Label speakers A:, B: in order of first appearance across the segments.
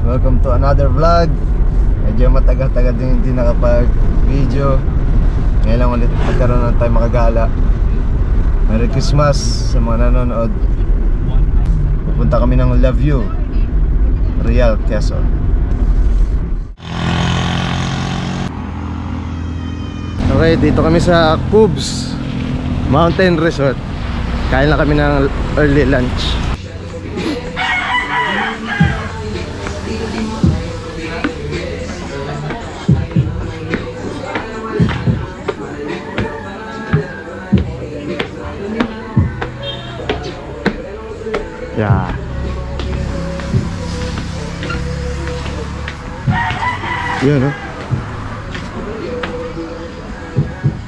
A: Welcome to another vlog. Medyo matagal-tagal din hindi nakapag-video. Ngayon lang ulit magkaroon ng time makagala. Merry Christmas sa mga nanonood. Pupunta kami ng Love You, Real, Quezon. Okay, dito kami sa Cubs Mountain Resort. Kain lang kami ng early lunch. Yeah. Yun, no?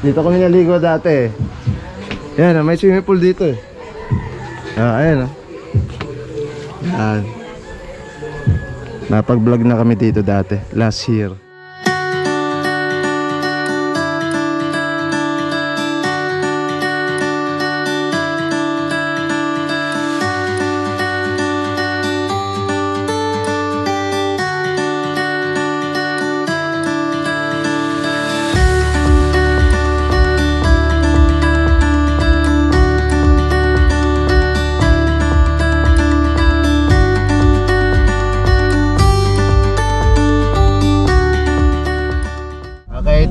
A: Dito kami naligo dati. Yan, may swimming pool dito eh. Ayan, no? Yan. Napag-vlog na kami dito dati, last year.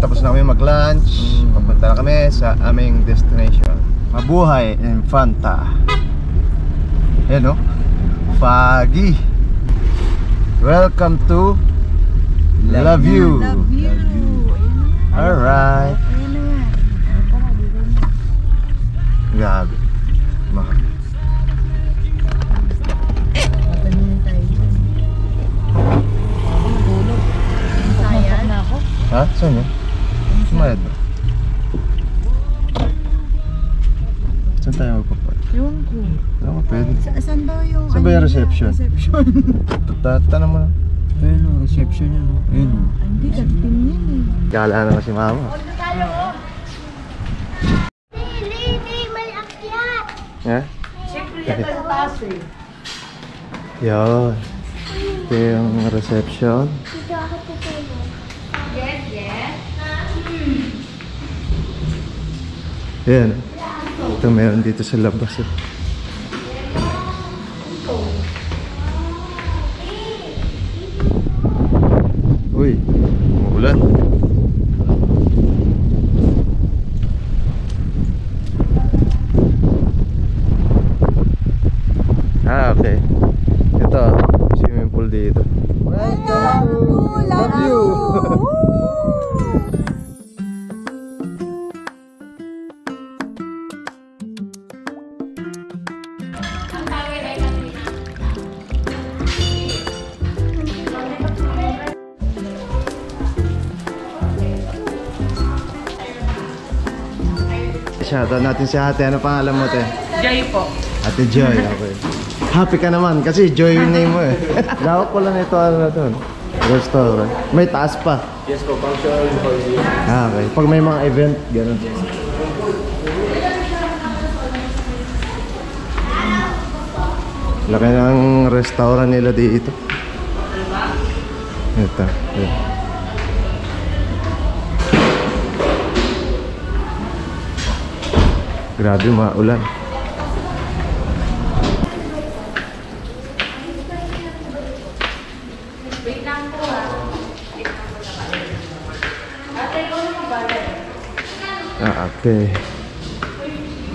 A: Tapos na kami mag-lunch. Papunta na kami sa aming destination. Mabuhay Infanta. Ayan, no? Foggy. Welcome to Love You.
B: Love You.
A: Alright.
B: Ayan na yan. Tara, dito na.
A: Grabe. Mahal.
B: Tatanungin tayo dyan. Nagulog. Sayang na ako.
A: Ha? Saan yun? Sumayad ba? Saan tayo magpapark?
B: Ewan ko.
A: Ano ko pwede?
B: Saan daw yung...
A: Saan ba yung reception?
B: Reception.
A: Tanong mo na.
C: Ayun o, reception yun. Ayun o.
B: Hindi, kantin yan eh.
A: Gala naman si mama.
B: Lady, may akyat!
A: Ha?
B: Siyempre yan sa taas eh.
A: Yun. Ito yung reception.
B: Dito ako tutulog. Yes, yes.
A: Yan. Ito meron dito sa labas eh. Uy, umuulan. Okay. Ito, swimming pool dito. Welcome to Love You. Shoutout natin si ate. Ano pangalan mo, te?
D: Joy po.
A: Ate Joy, okay. Happy ka naman kasi Joy yung name mo eh. Lawak ko lang ito, ano na to? Restaurant. May taas pa.
C: Yes po, function hall.
A: Okay. Pag may mga event, gano'n. Laki ng restaurant nila dito. Ito. Ito. Grabe, maulan.
D: Wait lang po ha. Ate, ikaw na ba?
A: Okay.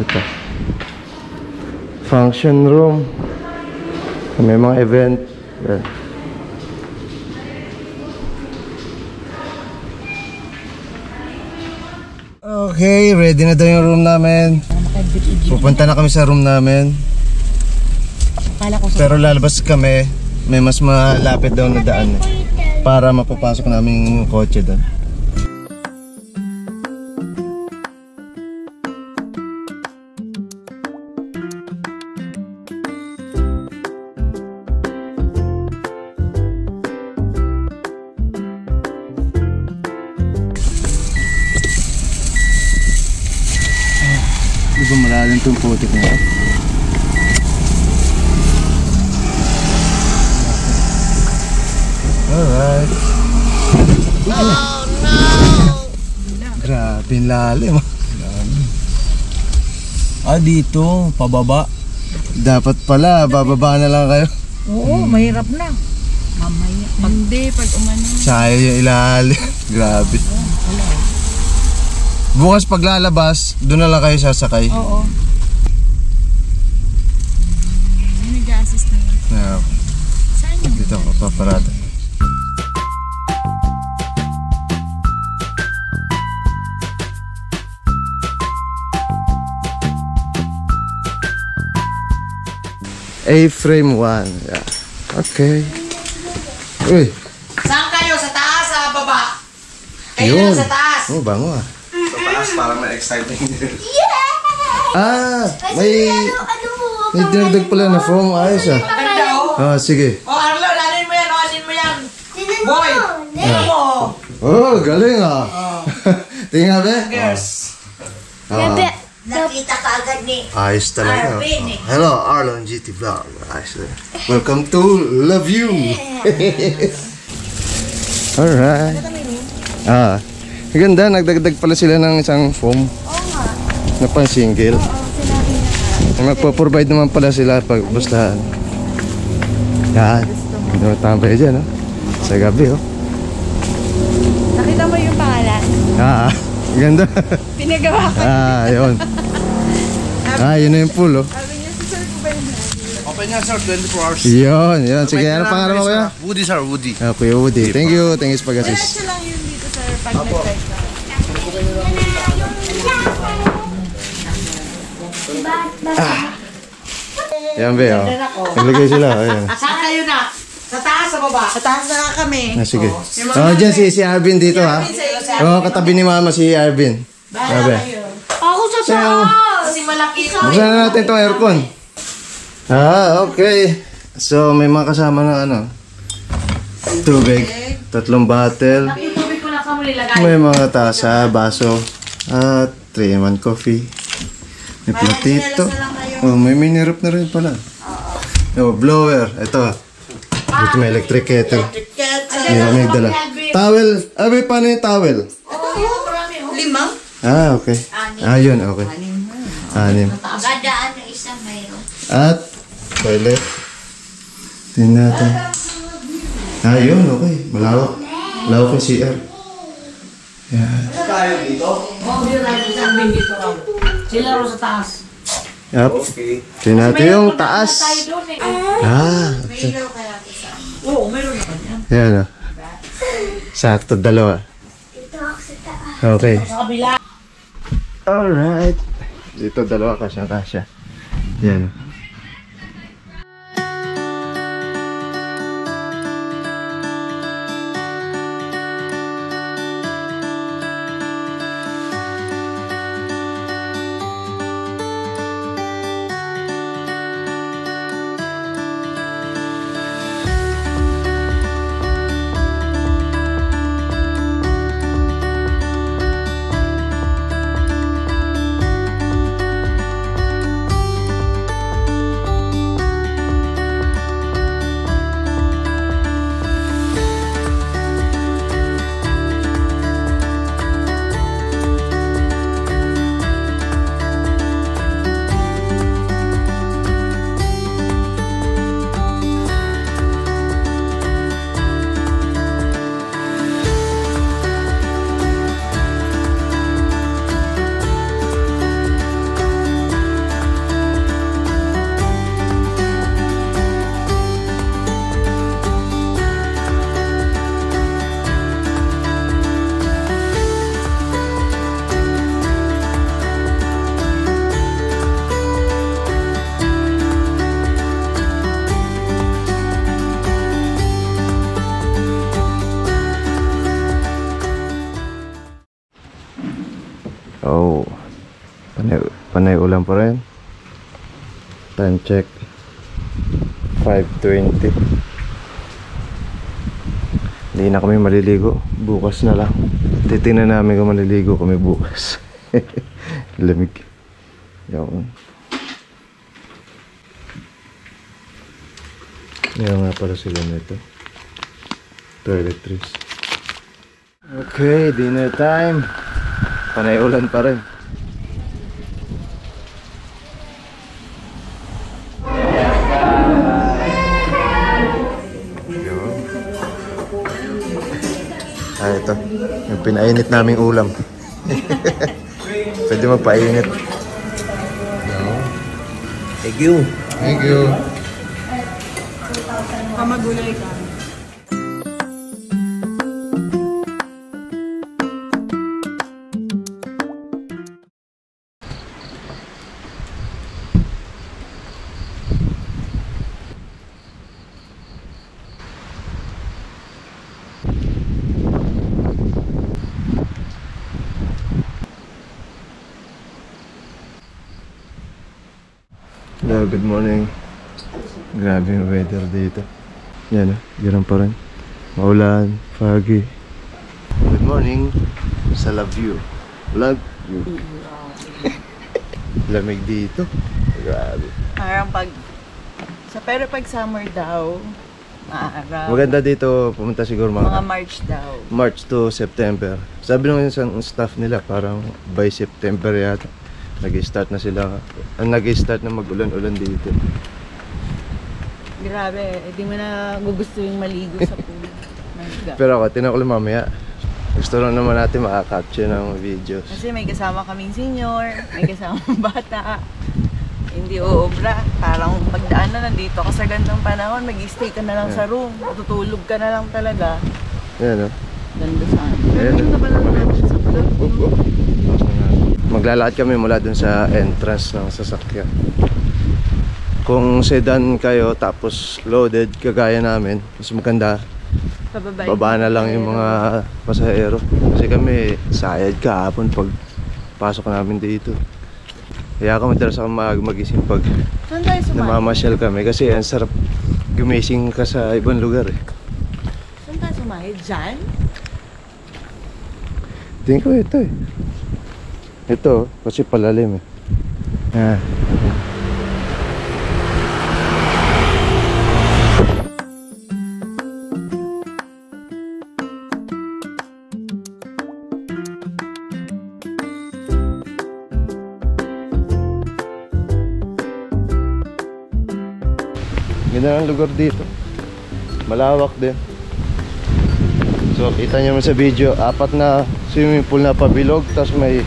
A: Ito. Function room. May mga event. Yan. Okay, ready na daw yung room namin. Pupunta na kami sa room namin. Pero lalabas kami. May mas malapit daw na daan para mapapasok namin yung kotse doon. Di ba malalim itong putik na ito? lalim.
C: Ah, dito, pababa.
A: Dapat pala, bababa na lang kayo.
E: Oo, mahirap na. Mamaya. Hindi, pag umano.
A: Sayang yung ilalim. Grabe. Bukas paglalabas, doon na lang kayo sasakay.
E: Oo. Nag-assist na yun.
A: Yeah.
E: Saan yun?
A: Dito ako paparada. A-frame 1. Yeah. Okay. Uy.
E: Saan kayo? Sa taas, sa baba? Kayo
A: Yun.
E: lang sa taas.
A: Oh, bango ah. Sa taas parang may exciting.
B: Yeah!
A: Ah, may
B: Ano mo?
A: may dinagdag pala na foam. Ayos ah.
E: Ganda, oh.
A: Ah, sige.
E: Oh, Arlo, alin mo yan, oh, alin mo yan.
B: Tinan
E: Boy.
B: mo.
E: Tingnan mo.
A: Oh, galing ah. Tingnan be.
E: Girls.
A: Ah,
B: Nakita ka agad ni
A: ayos talaga.
B: Arvin eh.
A: Hello, Arlon GT Vlog. Ayos talaga. Welcome to Love You. Alright. Ah, ganda. Nagdagdag pala sila ng isang foam. Na pang single. Magpo-provide naman pala sila pag buslahan. Yan. Hindi mo tambay dyan, oh. Sa gabi, oh.
D: Nakita mo yung pangalan?
A: Ah, ganda.
D: Pinagawa ko.
A: Ah, yun. Ah, yun na yung pool, oh.
C: Open niya, sir, 24 hours.
A: Yun, yun. Sige, ano pangalan mo kuya?
C: Woody, sir, Woody.
A: Ah, Kuya Woody. Thank you. Thank you sa pag-assist.
D: Diretso lang yun dito, sir, pag nag-drive ka.
A: Yan, be, oh. Naglagay sila, ayan.
E: Saan kayo na? Sa taas, sa baba? Sa taas na kami.
A: Ah, sige. Oh, dyan si Arvin dito, ha? Oh, katabi ni mama si Arvin. Sabi.
B: Ako sa taas.
E: Kasi malaki ito.
A: Buksan na natin itong aircon. Ah, okay. So, may mga kasama na ano. Tubig. 3 bottle.
E: Yung tubig ko na sa muli lagay.
A: May mga tasa, baso. At 3-in-1 coffee. May platito. Oh, may mini roof na rin pala. Oh, blower. Ito. Dito may electric kettle. Hindi na may dala. Towel. Abi, paano yung towel?
E: Lima?
A: Ah, okay. Ah, yun, okay. 6.
B: Gadaan na isang mayroon.
A: At toilet. Tingnan natin. Ah, yun, okay. Malawak. Malawak yung CR. Yan.
E: Oo, yun lang sa amin dito. Sila ro sa taas.
A: Yup. Tingnan natin yung taas.
E: Doon eh.
A: Ah.
E: Oo, meron naman yan.
A: Yan, oh. Sakto, 2.
B: Dito ako sa taas.
A: Okay.
E: Sa kabila.
A: Alright. Dito 2, kasya. Yan. Oh, panay ulam pa rin. Time check 5:20. Hindi na kami maliligo. Bukas na lang. Titingnan namin kung maliligo kami bukas. Lamig. Yan. Yan nga pala sila nito. Toiletries. Okay, dinner time. Panay ulan pa rin. Yun. Ito. Yung pinainit naming ulam. Pwede magpainit.
C: Thank you.
A: Thank you.
D: Kamagulay ka.
A: Hello, good morning. Grabe yung weather dito. Yan ganun pa rin. Maulan, foggy. Good morning sa Laview. Laview. Lamig dito. Grabe.
D: Parang pero pag summer daw, maaraw.
A: Maganda dito pumunta siguro
D: Mga March daw.
A: March to September. Sabi nung isang staff nila parang by September yata nag-start na sila. Nag-start na mag-ulan-ulan dito.
D: Grabe, di mo na gugustuhin maligo sa pool.
A: Pero ako, tinan ko lang mamaya. Gusto lang naman natin makaka-capture ng videos.
D: Kasi may kasama kaming senior, may kasama bata. Hindi uobra. Parang pagdaan na nandito ka sa gandang panahon, mag-stay ka na lang sa room. Matutulog ka na lang talaga.
A: Yan
D: Ganda saan.
A: Ayan,
D: Pero yung nabalan natin sa pool.
A: Maglalakad kami mula dun sa entrance ng sasakyan. Kung sedan kayo tapos loaded kagaya namin, mas maganda baba na lang yung mga pasahero. Kasi kami sayad kahapon pag pasok namin dito. Kaya ako madalas ako magising pag
D: Saan tayo sumali?
A: namamasyal kami. Kasi ang sarap gumising ka sa ibang lugar eh.
D: Saan tayo sumali? Diyan?
A: Tingin ko ito eh. Ito, kasi palalim eh. Ah. Ganda ang lugar dito. Malawak din. So, kita nyo naman sa video, 4 na swimming pool na pabilog, tapos may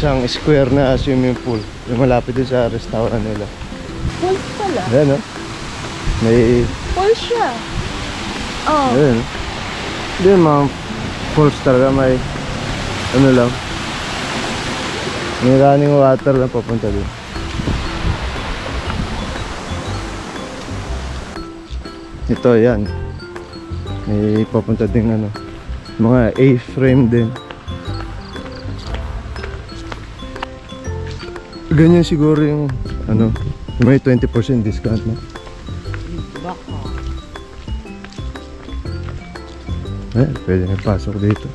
A: isang square na swimming pool. Yung malapit din sa restaurant nila.
D: Falls pala.
A: Ayan may...
D: Falls siya. Oh.
A: Ayan Hindi mga falls talaga, may ano lang, may running water lang papunta din. Ito yan, may papunta din ano, mga A-frame din. Ganyan siguro yung ano, may 20% discount na.
D: Baka.
A: Pwede na pasok dito.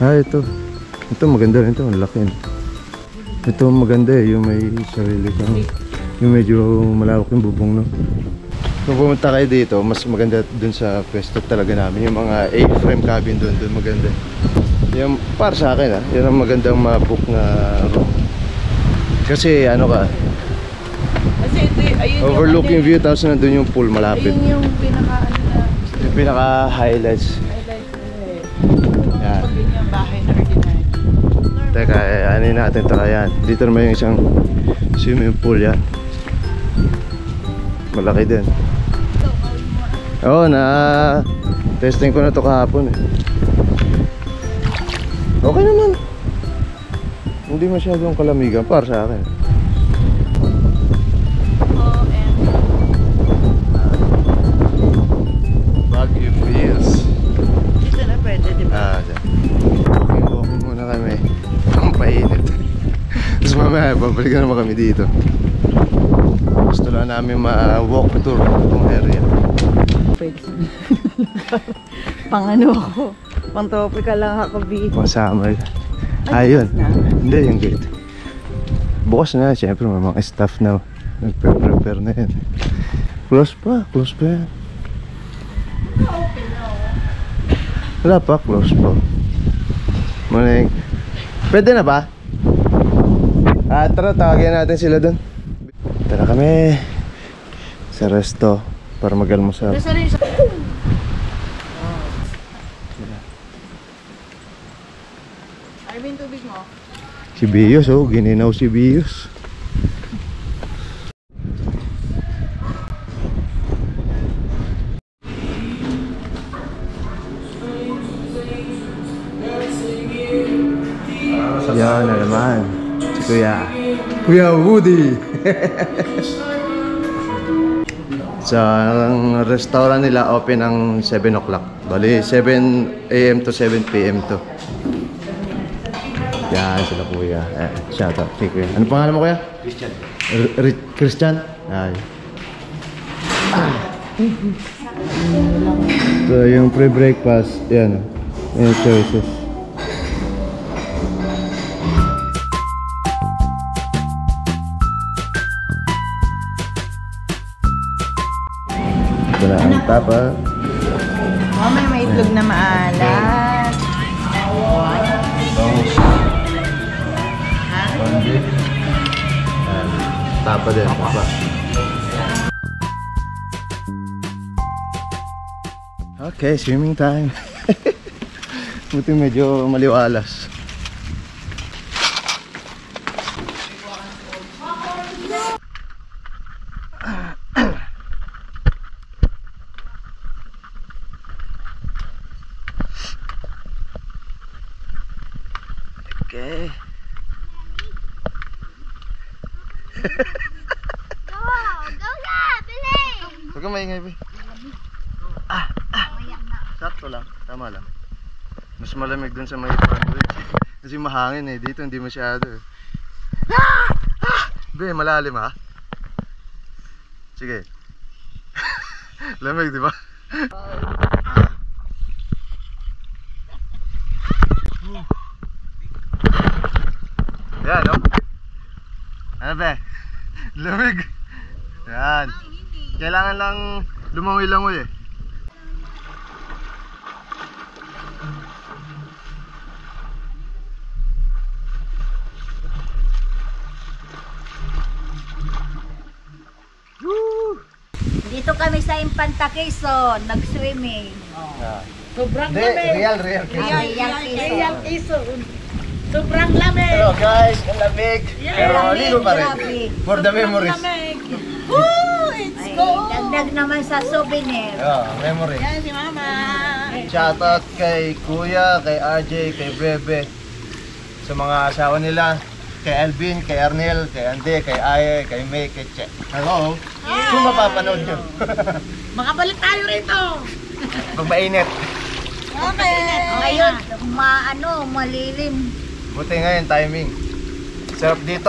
A: Ito maganda rin ito, malaki. Ito maganda eh, yung may sarili kang, yung medyo malawak yung bubong, no? Kung pumunta kayo dito, mas maganda dun sa pwesto talaga namin. Yung mga A-frame cabin dun maganda. Yung para sa akin yan ang magandang ma-book na room. Kasi ano ka,
D: Kasi ito, ayun
A: overlooking
D: yung,
A: view, tapos nandun yung pool malapit.
D: Ayun yung pinaka
A: Yung pinaka-highlights.
D: highlight nila eh.
A: Yan.
D: Pag yung bahay na ordinary.
A: Teka, anin natin ito. Ayan, dito naman yung isang swimming pool yan. Malaki din. Oo, testing ko na ito kahapon eh. Okay naman. Hindi masyadong kalamigan para sa akin.
D: Oh, and
A: Baguio Hills.
D: dito na pwede, di ba?
A: Dyan. Walking muna kami. Ang painit. Tapos mamaya, babalikan naman kami dito. Gusto lang namin ma-walk tour itong area.
D: Pwede. Pang ano ako. Pang tropical lang ako, B.
A: Pang summer. Ayun.
D: na.
A: Hindi, yung gate. Bukas na, syempre may mga staff na nagpe-prepare na yan. Close pa yan. Wala pa, close pa. Morning. Pwede na ba? Tara, tawagin natin sila doon. Tara kami sa resto para mag-almusal.
D: Arvin, tubig mo.
A: Si Bios, oh, gininaw si Bios. Yan na naman, si Kuya Woody. Sa restaurant nila open ang 7 o'clock. Bali 7 AM to 7 PM to. Yan sila kuya. Shout out kay kuya. Ano pangalan mo kuya? Christian. Christian? Ay. So yung pre-breakfast, yan. Yung choices. Ito na ang tapa.
D: Oh, may itlog na maalat.
A: Tapa din, tapa. Okay, swimming time. Buti medyo maliwalas. Okay.
B: Go na! Bilis!
A: Huwag kang maingay, Pi. Sakto lang, tama lang. Mas malamig dun sa may front bridge. Kasi mahangin eh, dito hindi masyado eh. Be, malalim ha? Sige. Lamig, di ba? Yan, no? Ano be? Lamig. Yan. Kailangan lang lumangoy-langoy eh.
B: Dito kami sa Infanta Quezon, nag-swimming.
E: Sobrang
A: Hindi,
E: lamig.
A: real.
B: Real Quezon.
E: Sobrang lamig.
A: Hello guys, ang lamig. Pero
B: Lamig,
A: ligo pa rin.
B: grabe.
A: For the memories.
E: Lamig. Woo! It's
B: Ay,
E: cold.
B: dagdag naman sa souvenir.
A: Memories.
E: Yan si Mama.
A: Shoutout kay Kuya, kay RJ, kay Bebe. Sa mga asawa nila. Kay Alvin, kay Arnel, kay Ande, kay Aye, kay May, kay Che. Hello. Kung mapapanood nyo.
E: Makabalik tayo rito.
A: Pag mainit.
E: Okay.
B: Ngayon, malilim.
A: Buti ngayon, timing. Sarap dito,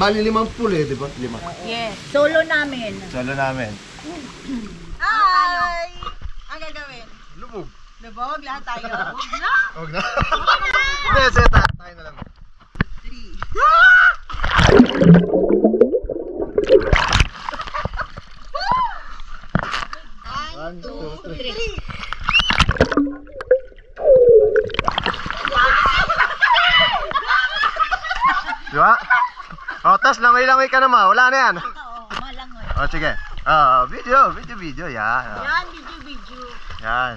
A: bali 5 pool eh, di ba? 5.
B: Yes. Solo namin.
A: Salo namin.
D: Hi! Ang gagawin?
A: Lubog.
D: Lubog, lahat tayo.
A: Huwag na. Hindi, seta. Tayo na lang. 1, 2, 3. Diba? O, tas langoy-langoy ka naman. Wala na yan.
B: Oo, malangoy.
A: O, sige. Video. Yan.
B: Yan, video.
A: Yan.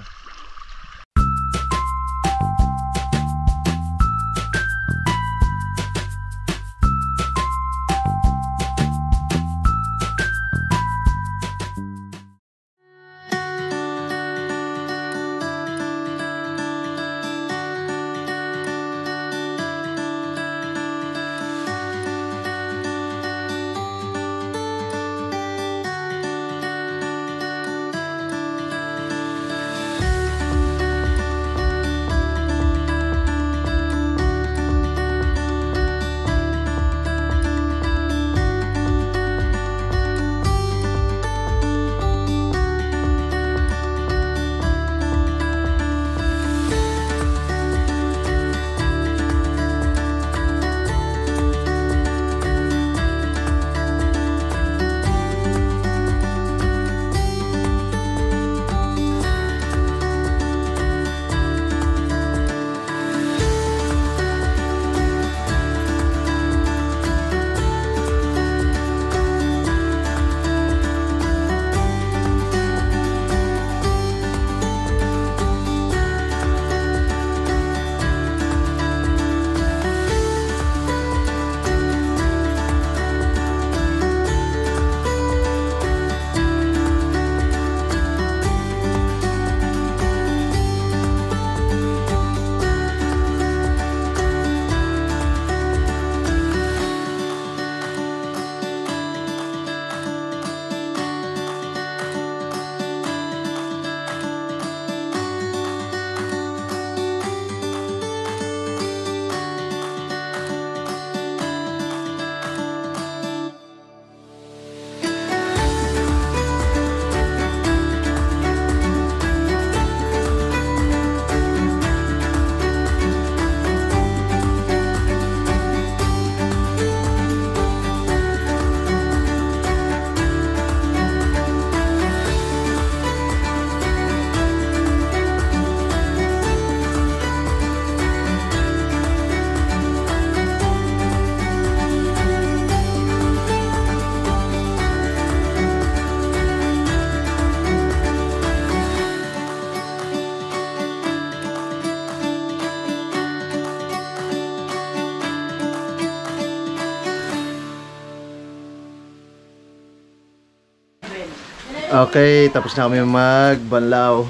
A: Okay, tapos na kami magbanlaw.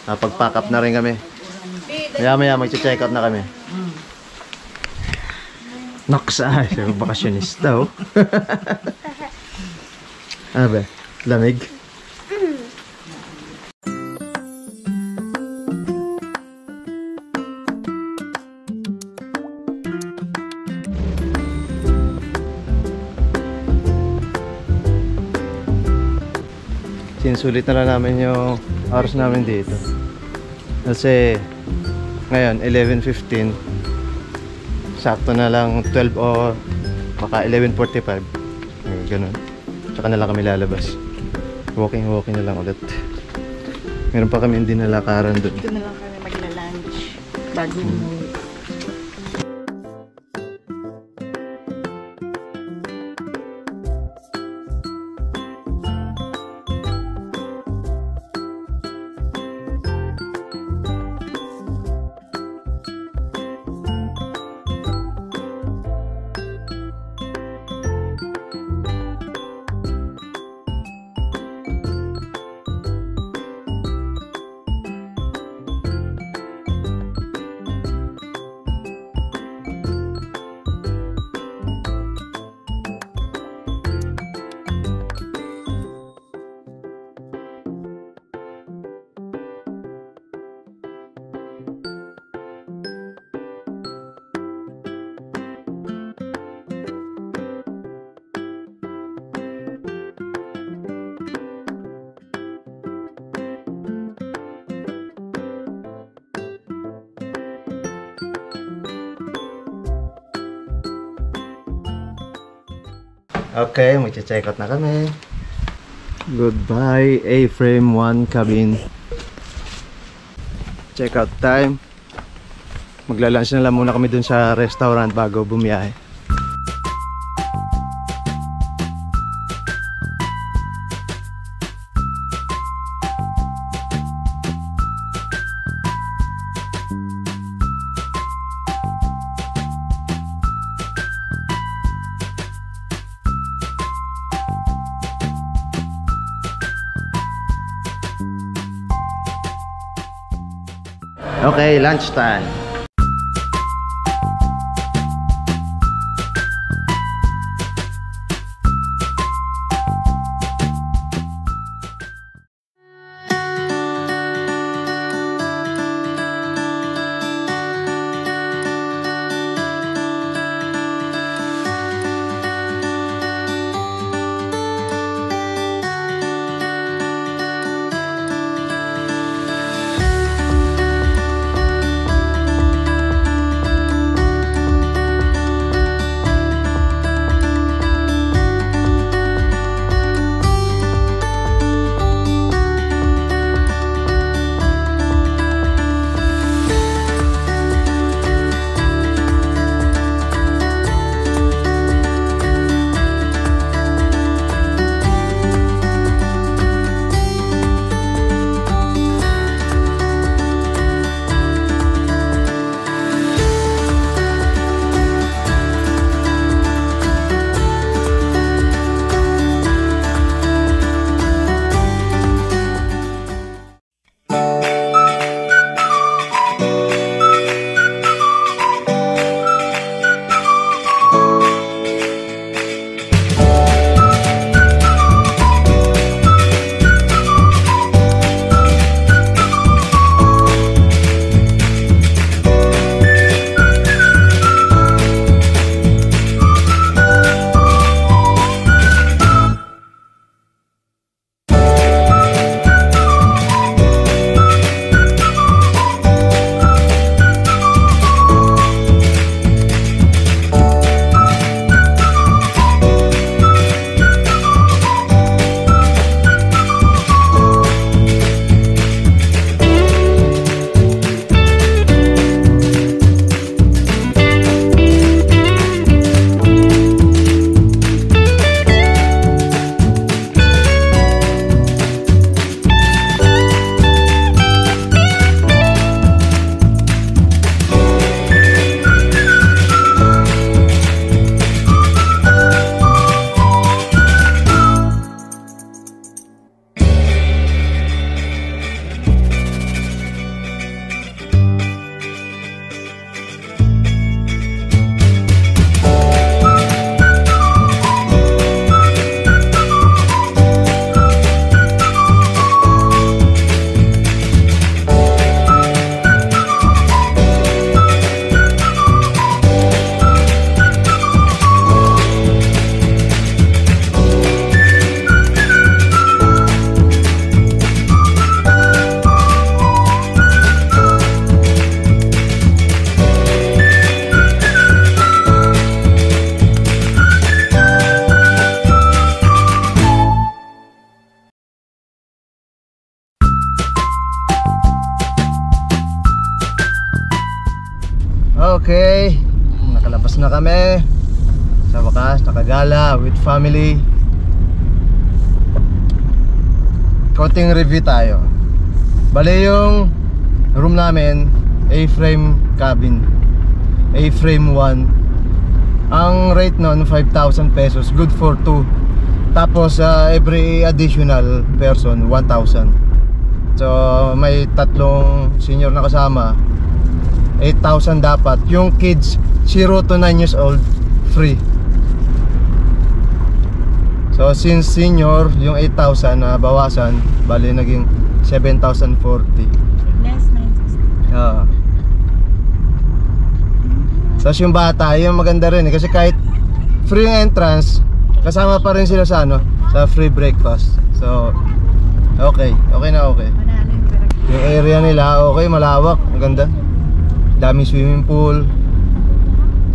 A: Pag-pack up na rin kami. Maya mag-check out na kami. Naksa, bakasyonista oh. Abe, lamig. Sinusulit na lang namin yung oras namin dito. Kasi ngayon 11:15. Sakto na lang 12 o baka 11:45. Ganun. Tsaka na lang kami lalabas. Walking na lang ulit. Meron pa kami hindi nalakaran doon.
D: Dito na lang kami magla-lunch bago umuwi.
A: Okay, mag-check out na kami. Goodbye, A-frame 1 cabin. Check out time. Magla-lunch na lang muna kami dun sa restaurant bago bumiyahe. Okay, lunch time. Okay, nakalabas na kami. Sa wakas, nakagala with family. Konting review tayo. Bale yung room namin, A-frame cabin, A-frame 1. Ang rate nun 5,000 pesos, good for 2. Tapos every additional person 1,000. So may tatlong senior na kasama, 8,000 dapat. Yung kids 0 to 9 years old, free. So since senior, yung 8,000 na bawasan, bali naging 7,040.
D: Less 960.
A: Tapos yung bata, yung maganda rin kasi kahit free yung entrance, kasama pa rin sila sa sa free breakfast. So okay na okay.
D: Manalo yung pera.
A: Yung area nila, okay, malawak, maganda. Daming swimming pool.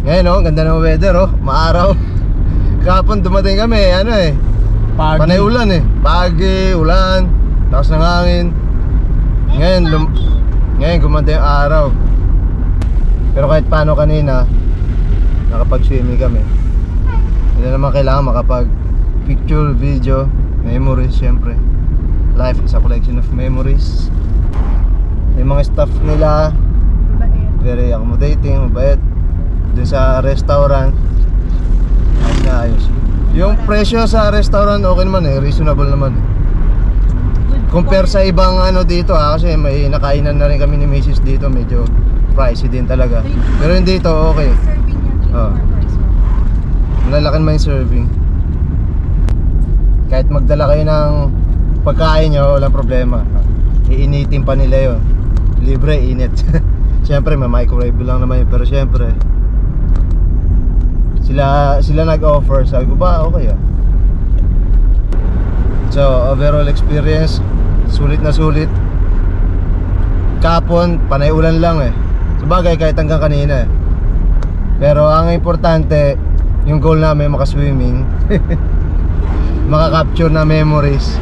A: Ngayon ganda ng weather maaraw. Kahapon dumating kami, panay ulan Pagi, ulan, tapos ng hangin. Ngayon gumanda yung araw. Pero kahit paano kanina, nakapag-swimming kami. Hindi naman kailangan makapag-picture, video, memories syempre. Life is a collection of memories. Yung mga staff nila, very accommodating, mabait. Dun sa restaurant, ayos na ayos. Yung presyo sa restaurant okay naman reasonable naman compare sa ibang dito kasi may nakainan na rin kami ni Mrs. dito, medyo pricey din talaga. Pero yung dito okay.
D: Serving niya, 3 per person.
A: Malalakan man yung serving. Kahit magdala kayo ng pagkain nyo, walang problema. Iinitin pa nila yun. Libre, init. Siyempre may microwave lang naman yun. Pero siyempre sila nag-offer. Sabi ko ba, okay So overall experience, sulit na sulit. Kapon, panay ulan lang Sabagay kahit hanggang kanina Pero ang importante, yung goal namin makaswimming. Makaka-capture na memories.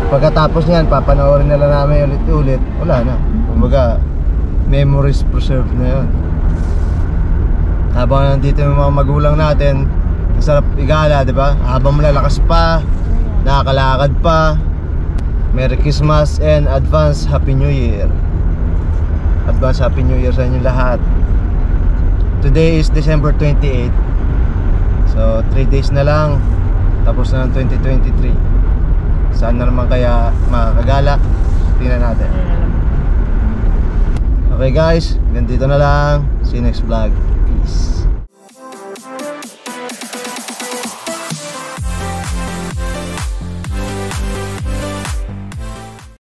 A: Pagkatapos niyan, papanoorin na lang namin ulit-ulit. Wala na. Kumbaga, memories preserved na yun. Habang nandito yung mga magulang natin, masarap igala, di ba? Habang malalakas pa, nakakalakad pa. Merry Christmas and advance Happy New Year. Advance Happy New Year sa inyo lahat. Today is December 28. So 3 days na lang, tapos na ng 2023. Saan na naman kaya makakagala? Tingnan natin. Okay guys, ganito na lang. See you next vlog. Peace.